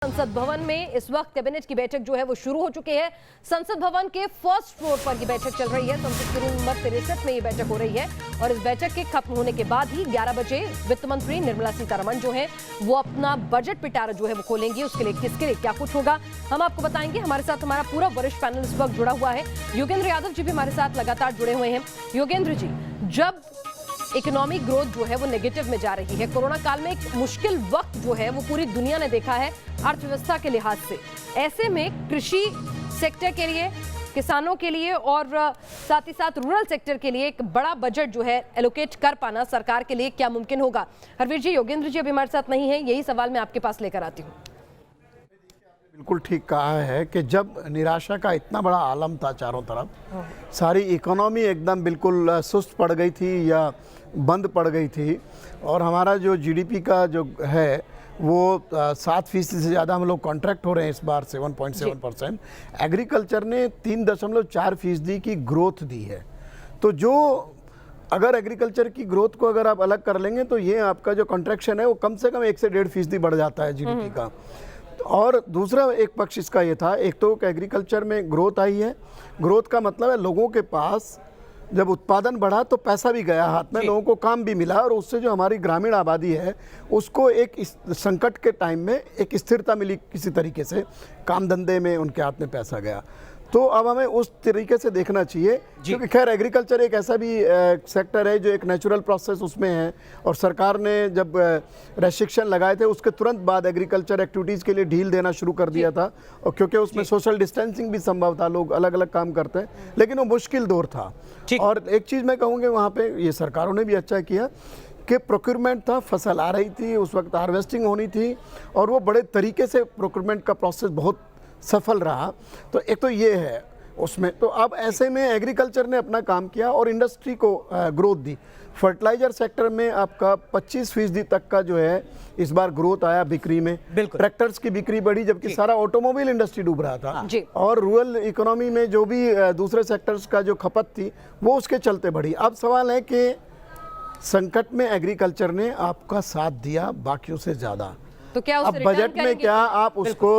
संसद भवन में इस वक्त कैबिनेट की बैठक जो है वो शुरू हो चुकी है। संसद भवन के फर्स्ट फ्लोर पर ये बैठक चल रही है। संसद के रूम नंबर 63 में ये बैठक हो रही है और इस बैठक के खत्म होने के बाद ही 11 बजे वित्त मंत्री निर्मला सीतारमण जो है वो अपना बजट पिटारा जो है वो खोलेंगी। उसके लिए किसके लिए क्या कुछ होगा हम आपको बताएंगे। हमारे साथ हमारा पूरा वरिष्ठ पैनल इस वक्त जुड़ा हुआ है। योगेंद्र यादव जी भी हमारे साथ लगातार जुड़े हुए हैं। योगेंद्र जी, जब इकोनॉमिक ग्रोथ जो है वो नेगेटिव में जा रही है, कोरोना काल में एक मुश्किल वक्त जो है वो पूरी दुनिया ने देखा है अर्थव्यवस्था के लिहाज से, ऐसे में कृषि सेक्टर के लिए, किसानों के लिए और साथ ही साथ रूरल सेक्टर के लिए एक बड़ा बजट जो है एलोकेट कर पाना सरकार के लिए क्या मुमकिन होगा? हरवीर जी, योगेंद्र जी अभी हमारे साथ नहीं है, यही सवाल मैं आपके पास लेकर आती हूँ। बिल्कुल ठीक कहा है कि जब निराशा का इतना बड़ा आलम था चारों तरफ, सारी इकोनॉमी एकदम बिल्कुल सुस्त पड़ गई थी या बंद पड़ गई थी और हमारा जो जीडीपी का जो है वो 7% से ज़्यादा हम लोग कॉन्ट्रैक्ट हो रहे हैं इस बार 7.7%। एग्रीकल्चर ने 3.4% की ग्रोथ दी है। तो जो अगर एग्रीकल्चर की ग्रोथ को अगर आप अलग कर लेंगे तो ये आपका जो कॉन्ट्रैक्शन है वो कम से कम 1 से 1.5% बढ़ जाता है जीडीपी का। और दूसरा एक पक्ष इसका ये था, एक तो एग्रीकल्चर में ग्रोथ आई है। ग्रोथ का मतलब है लोगों के पास जब उत्पादन बढ़ा तो पैसा भी गया हाथ में, लोगों को काम भी मिला और उससे जो हमारी ग्रामीण आबादी है उसको एक इस संकट के टाइम में एक स्थिरता मिली, किसी तरीके से काम धंधे में उनके हाथ में पैसा गया। तो अब हमें उस तरीके से देखना चाहिए, क्योंकि खैर एग्रीकल्चर एक ऐसा भी सेक्टर है जो एक नेचुरल प्रोसेस उसमें है और सरकार ने जब रेस्ट्रिक्शन लगाए थे उसके तुरंत बाद एग्रीकल्चर एक्टिविटीज़ के लिए ढील देना शुरू कर दिया था, और क्योंकि उसमें सोशल डिस्टेंसिंग भी संभव था, लोग अलग अलग काम करते हैं, लेकिन वो मुश्किल दौर था। और एक चीज़ मैं कहूँगी वहाँ पर ये सरकारों ने भी अच्छा किया कि प्रोक्योरमेंट था, फसल आ रही थी, उस वक्त हार्वेस्टिंग होनी थी और वो बड़े तरीके से प्रोक्योरमेंट का प्रोसेस बहुत सफल रहा। तो एक तो ये है उसमें। तो अब ऐसे में एग्रीकल्चर ने अपना काम किया और इंडस्ट्री को ग्रोथ दी। फर्टिलाइजर सेक्टर में आपका 25% तक का जो है इस बार ग्रोथ आया बिक्री में। ट्रैक्टर्स की बिक्री बढ़ी जबकि सारा ऑटोमोबाइल इंडस्ट्री डूब रहा था और रूरल इकोनॉमी में जो भी दूसरे सेक्टर्स का जो खपत थी वो उसके चलते बढ़ी। अब सवाल है कि संकट में एग्रीकल्चर ने आपका साथ दिया बाकियों से ज़्यादा, तो क्या अब बजट में क्या आप उसको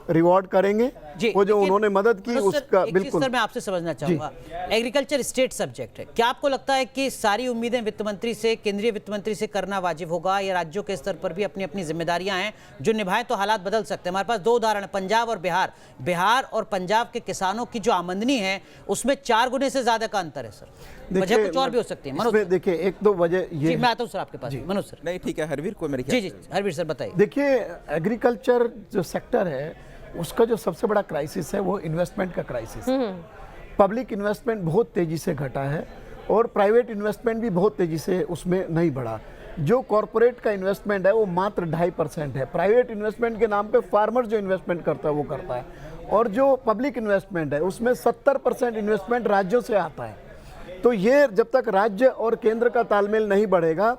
रिवॉर्ड करेंगे? वो जो उन्होंने मदद की उसका बिल्कुल। सर, मैं आपसे समझना चाहूंगा, एग्रीकल्चर स्टेट सब्जेक्ट है, क्या आपको लगता है कि सारी उम्मीदें वित्त मंत्री से, केंद्रीय वित्त मंत्री से करना वाजिब होगा या राज्यों के स्तर पर भी अपनी अपनी जिम्मेदारियां हैं जो निभाएं तो हालात बदल सकते हैं? हमारे पास 2 उदाहरण है, पंजाब और बिहार। बिहार और पंजाब के किसानों की जो आमदनी है उसमें 4 गुने से ज्यादा का अंतर है। सर, वजह कुछ और भी हो सकती है। मनोज, देखिए एक दो वजह ये, मैं आता हूँ सर आपके पास। मनोज सर। नहीं, ठीक है, हरवीर को मेरे जी हरवीर सर बताइए। देखिए एग्रीकल्चर जो सेक्टर है उसका जो सबसे बड़ा क्राइसिस है वो इन्वेस्टमेंट का क्राइसिस है। पब्लिक इन्वेस्टमेंट बहुत तेजी से घटा है और प्राइवेट इन्वेस्टमेंट भी बहुत तेजी से उसमें नहीं बढ़ा। जो कॉरपोरेट का इन्वेस्टमेंट है वो मात्र 2.5% है। प्राइवेट इन्वेस्टमेंट के नाम पे फार्मर जो इन्वेस्टमेंट करता है वो करता है, और जो पब्लिक इन्वेस्टमेंट है उसमें 70% इन्वेस्टमेंट राज्यों से आता है। तो ये जब तक राज्य और केंद्र का तालमेल नहीं बढ़ेगा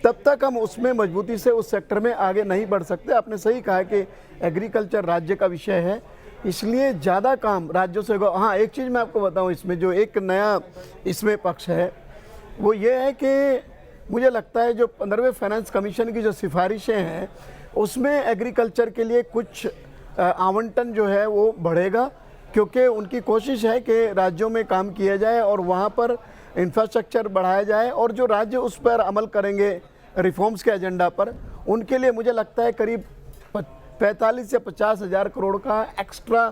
तब तक हम उसमें मजबूती से उस सेक्टर में आगे नहीं बढ़ सकते। आपने सही कहा कि एग्रीकल्चर राज्य का विषय है, इसलिए ज़्यादा काम राज्यों से होगा। हाँ, एक चीज़ मैं आपको बताऊं, इसमें जो एक नया इसमें पक्ष है वो ये है कि मुझे लगता है जो 15वें फाइनेंस कमीशन की जो सिफारिशें हैं उसमें एग्रीकल्चर के लिए कुछ आवंटन जो है वो बढ़ेगा, क्योंकि उनकी कोशिश है कि राज्यों में काम किया जाए और वहाँ पर इंफ्रास्ट्रक्चर बढ़ाया जाए, और जो राज्य उस पर अमल करेंगे रिफॉर्म्स के एजेंडा पर, उनके लिए मुझे लगता है करीब 45 से 50 हज़ार करोड़ का एक्स्ट्रा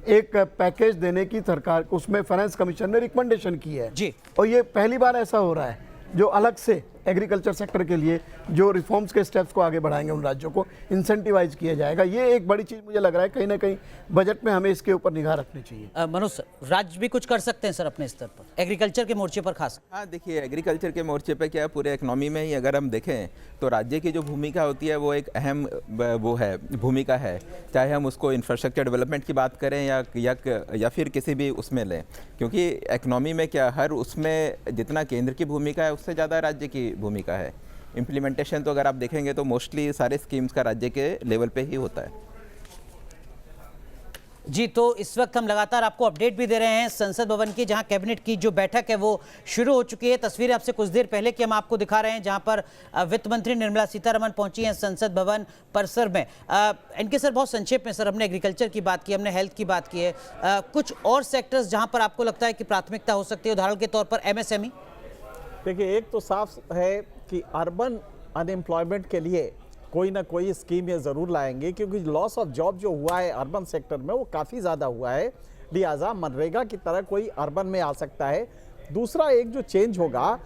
एक पैकेज देने की सरकार को उसमें फाइनेंस कमीशन ने रिकमेंडेशन की है जी। और ये पहली बार ऐसा हो रहा है जो अलग से एग्रीकल्चर सेक्टर के लिए जो रिफॉर्म्स के स्टेप्स को आगे बढ़ाएंगे, उन राज्यों को इंसेंटिवाइज किया जाएगा। ये एक बड़ी चीज़ मुझे लग रहा है, कहीं ना कहीं बजट में हमें इसके ऊपर निगाह रखनी चाहिए। मनोज सर, राज्य भी कुछ कर सकते हैं सर अपने स्तर पर एग्रीकल्चर के मोर्चे पर खास? हाँ, देखिए एग्रीकल्चर के मोर्चे पे क्या पूरे इकोनॉमी में ही अगर हम देखें तो राज्य की जो भूमिका होती है वो एक अहम वो है भूमिका है, चाहे हम उसको इंफ्रास्ट्रक्चर डेवलपमेंट की बात करें या फिर किसी भी उसमें लें, क्योंकि इकोनॉमी में क्या हर उसमें जितना केंद्र की भूमिका है उससे ज़्यादा राज्य की भूमिका है। इम्प्लीमेंटेशन तो अगर आप देखेंगे तो मोस्टली सारे स्कीम्स का राज्य के लेवल पे ही होता है। जी, तो इस वक्त हम लगातार आपको अपडेट भी दे रहे हैं संसद भवन की, जहां कैबिनेट की जो बैठक है वो शुरू हो चुकी है। तस्वीरें आपसे कुछ देर पहले की हम आपको दिखा रहे हैं, जहां पर वित्त मंत्री निर्मला सीतारमण पहुंची हैं संसद भवन परिसर में। इनके सर बहुत संक्षेप में सर, हमने एग्रीकल्चर की बात की, हमने हेल्थ की बात की है, कुछ और सेक्टर्स जहां पर आपको लगता है कि प्राथमिकता हो सकती है, उदाहरण के तौर पर MSME। देखिए, एक तो साफ है कि अर्बन अनएम्प्लॉयमेंट के लिए कोई ना कोई स्कीम ये ज़रूर लाएंगे, क्योंकि लॉस ऑफ जॉब जो हुआ है अर्बन सेक्टर में वो काफ़ी ज़्यादा हुआ है। लिहाजा मनरेगा की तरह कोई अर्बन में आ सकता है। दूसरा एक जो चेंज होगा,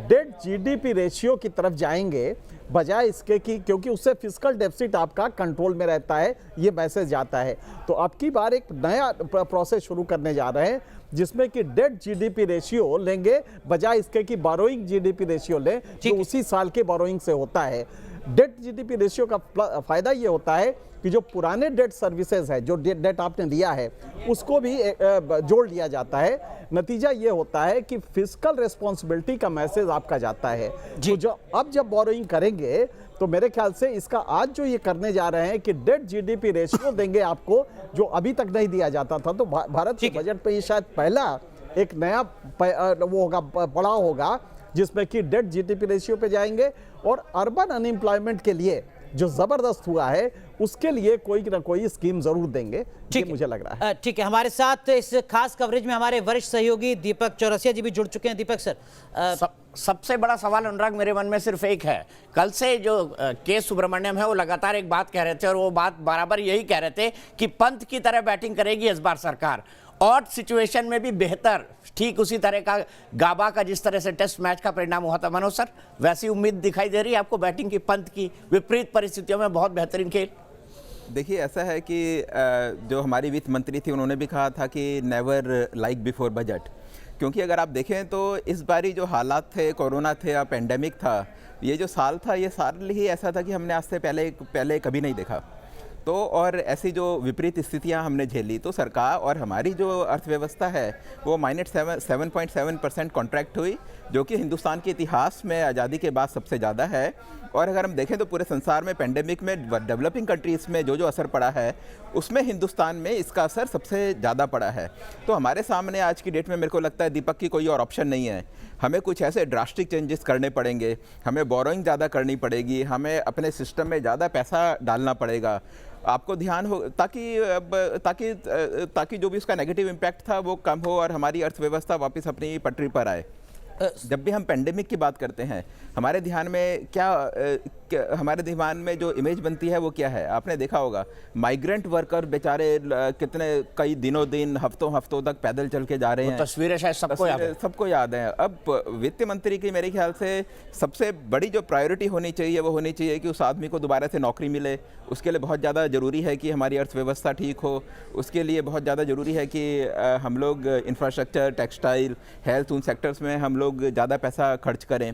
डेट GDP रेशियो की तरफ जाएंगे बजाय इसके कि, क्योंकि उससे फिस्कल डेफिसिट आपका कंट्रोल में रहता है, ये मैसेज जाता है। तो अब की बार एक नया प्रोसेस शुरू करने जा रहे हैं जिसमें कि डेट GDP रेशियो लेंगे बजाय इसके कि बोरोइंग GDP रेशियो लें, जो उसी साल के बोरोइंग से होता है। डेट GDP रेशियो का फायदा ये होता है कि जो पुराने डेट सर्विसेज है, जो डेट आपने लिया है, उसको भी जोड़ लिया जाता है। नतीजा ये होता है कि फिस्कल रिस्पॉन्सिबिलिटी का मैसेज आपका जाता है। तो जो अब जब बोरोइंग करेंगे तो मेरे ख्याल से इसका आज जो ये करने जा रहे हैं कि डेट GDP रेशियो देंगे आपको, जो अभी तक नहीं दिया जाता था। तो भारत के बजट पे ये शायद पहला एक नया वो होगा, पड़ाव होगा, जिसमें कि डेट GDP रेशियो पे जाएंगे। और अर्बन अनएम्प्लॉयमेंट के लिए जो जबरदस्त हुआ है उसके लिए कोई ना कोई स्कीम जरूर देंगे, ये मुझे लग रहा है। ठीक है, हमारे साथ इस खास कवरेज में हमारे वरिष्ठ सहयोगी दीपक चौरसिया जी भी जुड़ चुके हैं। दीपक सर, सबसे बड़ा सवाल अनुराग मेरे मन में सिर्फ एक है। कल से जो के सुब्रमण्यम है वो लगातार एक बात कह रहे थे, और वो बात बराबर यही कह रहे थे कि पंत की तरह बैटिंग करेगी इस बार सरकार, ऑड सिचुएशन में भी बेहतर, ठीक उसी तरह का गाबा का जिस तरह से टेस्ट मैच का परिणाम हुआ था। मनोज सर, वैसी उम्मीद दिखाई दे रही है आपको बैटिंग की, पंत की विपरीत परिस्थितियों में बहुत बेहतरीन खेल? देखिए, ऐसा है कि जो हमारी वित्त मंत्री थी उन्होंने भी कहा था कि नेवर लाइक बिफोर बजट, क्योंकि अगर आप देखें तो इस बारी जो हालात थे, कोरोना थे या पेंडेमिक था, ये जो साल था ये साल ही ऐसा था कि हमने आज से पहले कभी नहीं देखा। तो और ऐसी जो विपरीत स्थितियां हमने झेली, तो सरकार और हमारी जो अर्थव्यवस्था है वो -7.7% कॉन्ट्रैक्ट हुई, जो कि हिंदुस्तान के इतिहास में आज़ादी के बाद सबसे ज़्यादा है। और अगर हम देखें तो पूरे संसार में पेंडेमिक में डेवलपिंग कंट्रीज़ में जो असर पड़ा है, उसमें हिंदुस्तान में इसका असर सबसे ज़्यादा पड़ा है। तो हमारे सामने आज की डेट में मेरे को लगता है दीपक की कोई और ऑप्शन नहीं है। हमें कुछ ऐसे ड्रास्टिक चेंजेस करने पड़ेंगे, हमें बोरोइंग ज़्यादा करनी पड़ेगी, हमें अपने सिस्टम में ज़्यादा पैसा डालना पड़ेगा। आपको ध्यान हो ताकि जो भी उसका नेगेटिव इम्पैक्ट था वो कम हो और हमारी अर्थव्यवस्था वापस अपनी पटरी पर आए। जब भी हम पेंडेमिक की बात करते हैं, हमारे ध्यान में हमारे दिमाग में जो इमेज बनती है वो क्या है? आपने देखा होगा, माइग्रेंट वर्कर बेचारे कितने कई दिन हफ्तों तक पैदल चल के जा रहे हैं। तस्वीरें शायद सबको याद है। अब वित्त मंत्री की मेरे ख्याल से सबसे बड़ी जो प्रायोरिटी होनी चाहिए वो होनी चाहिए कि उस आदमी को दोबारा से नौकरी मिले। उसके लिए बहुत ज़्यादा ज़रूरी है कि हमारी अर्थव्यवस्था ठीक हो। उसके लिए बहुत ज़्यादा ज़रूरी है कि हम लोग इंफ्रास्ट्रक्चर, टेक्सटाइल, हेल्थ, उन सेक्टर्स में हम लोग ज़्यादा पैसा खर्च करें,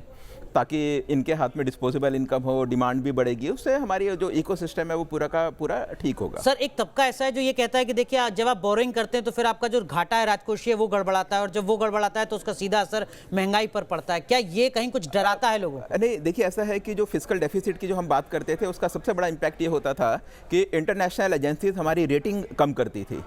ताकि इनके हाथ में डिस्पोजेबल इनकम हो, डिमांड भी बढ़ेगी, उससे हमारी जो इकोसिस्टम है वो पूरा का पूरा ठीक होगा। सर, एक तबका ऐसा है जो ये कहता है कि देखिए, जब आप बोरिंग करते हैं तो फिर आपका जो घाटा है राजकोषीय वो गड़बड़ाता है, और जब वो गड़बड़ाता है तो उसका सीधा असर महंगाई पर पड़ता है। क्या ये कहीं कुछ डराता है लोगों को? नहीं, देखिए, ऐसा है कि जो फिस्कल डेफिसिट की जो हम बात करते थे, उसका सबसे बड़ा इम्पैक्ट ये होता था कि इंटरनेशनल एजेंसीज हमारी रेटिंग कम करती थी।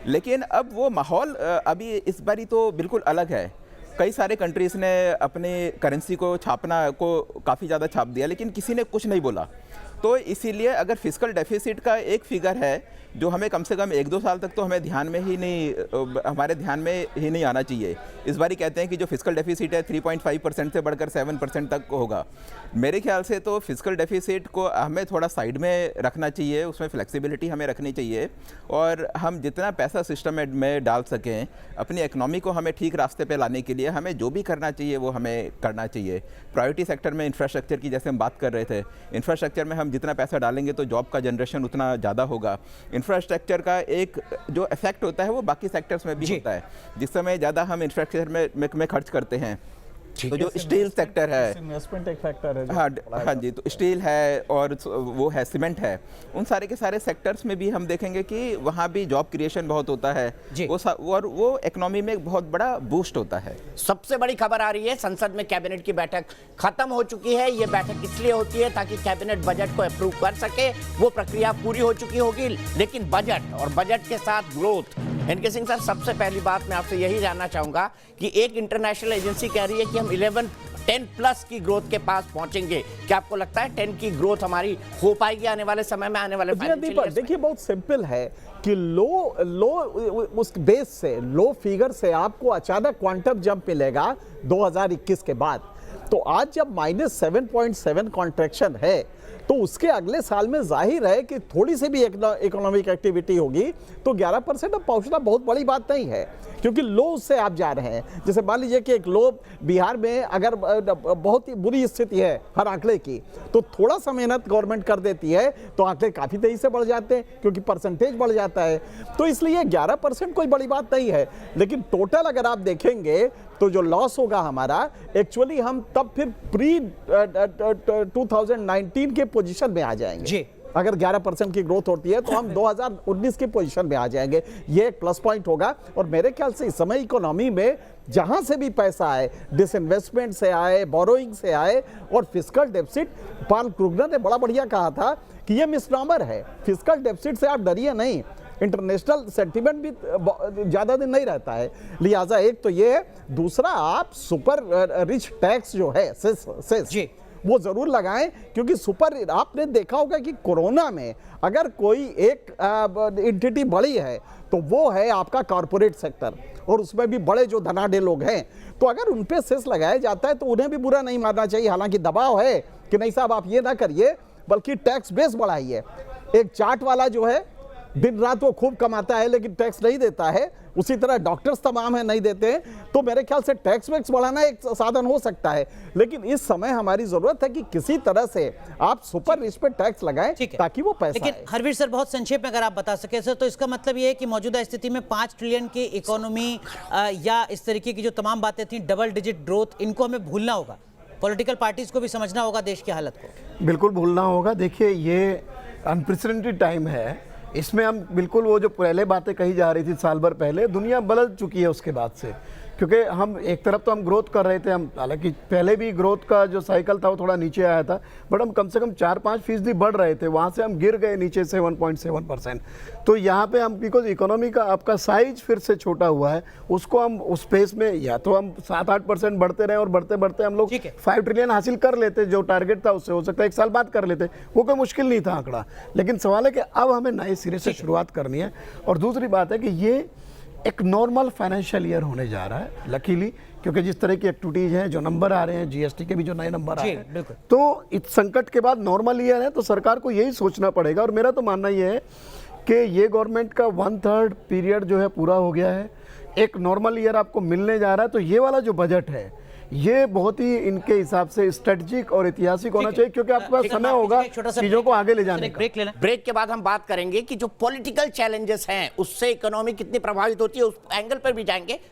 लेकिन अब वो माहौल अभी इस बारी तो बिल्कुल अलग है। कई सारे कंट्रीज़ ने अपनी करेंसी को छापना को काफ़ी ज़्यादा छाप दिया, लेकिन किसी ने कुछ नहीं बोला। तो इसीलिए अगर फिस्कल डेफिसिट का एक फिगर है जो हमें कम से कम 1-2 साल तक तो हमारे ध्यान में ही नहीं आना चाहिए। इस बारी कहते हैं कि जो फिस्कल डेफिसिट है 3.5% से बढ़कर 7% तक होगा। मेरे ख्याल से तो फिस्कल डेफिसिट को हमें थोड़ा साइड में रखना चाहिए, उसमें फ्लेक्सिबिलिटी हमें रखनी चाहिए, और हम जितना पैसा सिस्टम में डाल सकें, अपनी इकनॉमी को हमें ठीक रास्ते पे लाने के लिए हमें जो भी करना चाहिए वो हमें करना चाहिए। प्रायोरिटी सेक्टर में इंफ्रास्ट्रक्चर की जैसे हम बात कर रहे थे, इंफ्रास्ट्रक्चर में हम जितना पैसा डालेंगे तो जॉब का जनरेशन उतना ज़्यादा होगा। इंफ्रास्ट्रक्चर का एक जो इफेक्ट होता है वो बाकी सेक्टर्स में भी होता है। जिस समय ज़्यादा हम इंफ्रास्ट्रक्चर में खर्च करते हैं, तो जो स्टील सेक्टर है, इन्वेस्टमेंट एक फैक्टर है जो हाँ बड़ा है। हाँ जी, तो स्टील है और वो है सीमेंट है, उन सारे के सारे सेक्टर्स में भी हम देखेंगे कि वहाँ भी जॉब क्रिएशन बहुत होता है जी। और वो इकोनॉमी में एक बहुत बड़ा बूस्ट होता है। सबसे बड़ी खबर आ रही है, संसद में कैबिनेट की बैठक खत्म हो चुकी है। ये बैठक इसलिए होती है ताकि कैबिनेट बजट को अप्रूव कर सके, वो प्रक्रिया पूरी हो चुकी होगी। लेकिन बजट और बजट के साथ ग्रोथ, एनके सिंह सर, सबसे पहली बात मैं आपसे यही जानना चाहूंगा कि एक इंटरनेशनल एजेंसी कह रही है कि हम 10 प्लस की ग्रोथ के पास पहुंचेंगे। क्या आपको लगता है 10 की ग्रोथ हमारी हो पाएगी आने वाले समय में, आने वाले फाइनेंशियल ईयर में? देखिए बहुत सिंपल है कि लो उस बेस से, लो फिगर से आपको अचानक क्वांटम जंप मिलेगा 2021 के बाद। तो आज जब -7.7 कॉन्ट्रैक्शन है तो उसके अगले साल में जाहिर है कि थोड़ी सी भी इकोनॉमिक एक्टिविटी होगी तो 11% अब पहुंचना बहुत बड़ी बात नहीं है, क्योंकि लो से आप जा रहे हैं। जैसे मान लीजिए कि एक लो बिहार में अगर बहुत ही बुरी स्थिति है हर आंकड़े की, तो थोड़ा सा मेहनत गवर्नमेंट कर देती है तो आंकड़े काफ़ी तेजी से बढ़ जाते हैं, क्योंकि परसेंटेज बढ़ जाता है। तो इसलिए 11% कोई बड़ी बात नहीं है। लेकिन टोटल अगर आप देखेंगे तो जो लॉस होगा हमारा, एक्चुअली हम तब फिर प्री 2019 के पोजीशन में आ जाएंगे जी। अगर 11% की ग्रोथ होती है तो हम 2019 की पोजीशन में आ जाएंगे। ये एक प्लस पॉइंट होगा। और मेरे ख्याल से इस समय इकोनॉमी में जहां से भी पैसा आए, डिसइन्वेस्टमेंट से आए, बोरोइंग से आए और फिस्कल डेफिसिट, पॉल क्रुगनर ने बड़ा बढ़िया कहा था कि ये मिसनॉमर है। फिस्कल डेफिसिट से आप डरिए नहीं, इंटरनेशनल सेंटीमेंट भी ज्यादा दिन नहीं रहता है। लिहाजा एक तो ये है, दूसरा आप सुपर रिच टैक्स जो है सेस जी। वो जरूर लगाएं, क्योंकि सुपर, आपने देखा होगा कि कोरोना में अगर कोई एक एंटिटी बड़ी है तो वो है आपका कॉरपोरेट सेक्टर, और उसमें भी बड़े जो धनाढ्य लोग हैं। तो अगर उन पे सेस लगाया जाता है तो उन्हें भी बुरा नहीं मानना चाहिए। हालांकि दबाव है कि नहीं साहब आप ये ना करिए, बल्कि टैक्स बेस बढ़ाइए। एक चाट वाला जो है दिन रात वो खूब कमाता है लेकिन टैक्स नहीं देता है, उसी तरह डॉक्टर्स तमाम है नहीं देते हैं। तो मेरे ख्याल से टैक्स वैक्स बढ़ाना एक साधन हो सकता है, लेकिन इस समय हमारी जरूरत है कि किसी तरह से आप सुपर रिच पे टैक्स लगाएं ताकि वो पैसा लेकिन आए। हरवीर सर, बहुत संक्षेप में अगर आप बता सके सर, तो इसका मतलब ये है कि मौजूदा स्थिति में 5 ट्रिलियन की इकोनॉमी या इस तरीके की जो तमाम बातें थी, डबल डिजिट ग्रोथ, इनको हमें भूलना होगा। पॉलिटिकल पार्टीज को भी समझना होगा देश की हालत को। बिल्कुल भूलना होगा। देखिए ये अनप्रेसिडेंटेड टाइम है, इसमें हम बिल्कुल वो जो पहले बातें कही जा रही थी साल भर पहले, दुनिया बदल चुकी है उसके बाद से। क्योंकि हम एक तरफ तो हम ग्रोथ कर रहे थे, हम हालांकि पहले भी ग्रोथ का जो साइकिल था वो थोड़ा नीचे आया था, बट हम कम से कम 4-5% बढ़ रहे थे, वहाँ से हम गिर गए नीचे से 1.7%। तो यहाँ पे हम, बिकॉज इकोनॉमी का आपका साइज फिर से छोटा हुआ है, उसको हम उस पेस में या तो हम 7-8% बढ़ते रहे और बढ़ते बढ़ते हम लोग 5 ट्रिलियन हासिल कर लेते, जो टारगेट था उससे हो सकता है 1 साल बाद कर लेते, वो कोई मुश्किल नहीं था आंकड़ा। लेकिन सवाल है कि अब हमें नए सिरे से शुरुआत करनी है। और दूसरी बात है कि ये एक नॉर्मल फाइनेंशियल ईयर होने जा रहा है लकीली, क्योंकि जिस तरह की एक्टिविटीज हैं, जो नंबर आ रहे हैं, जीएसटी के भी जो नए नंबर आ रहे हैं, तो इस संकट के बाद नॉर्मल ईयर है, तो सरकार को यही सोचना पड़ेगा। और मेरा तो मानना ये है कि ये गवर्नमेंट का 1/3 पीरियड जो है पूरा हो गया है, एक नॉर्मल ईयर आपको मिलने जा रहा है। तो ये वाला जो बजट है ये बहुत ही इनके हिसाब से स्ट्रेटेजिक और ऐतिहासिक होना चाहिए, क्योंकि आपके पास समय होगा चीजों को आगे ले जाने का। ब्रेक के बाद हम बात करेंगे कि जो पॉलिटिकल चैलेंजेस हैं उससे इकोनॉमी कितनी प्रभावित होती है, उस एंगल पर भी जाएंगे।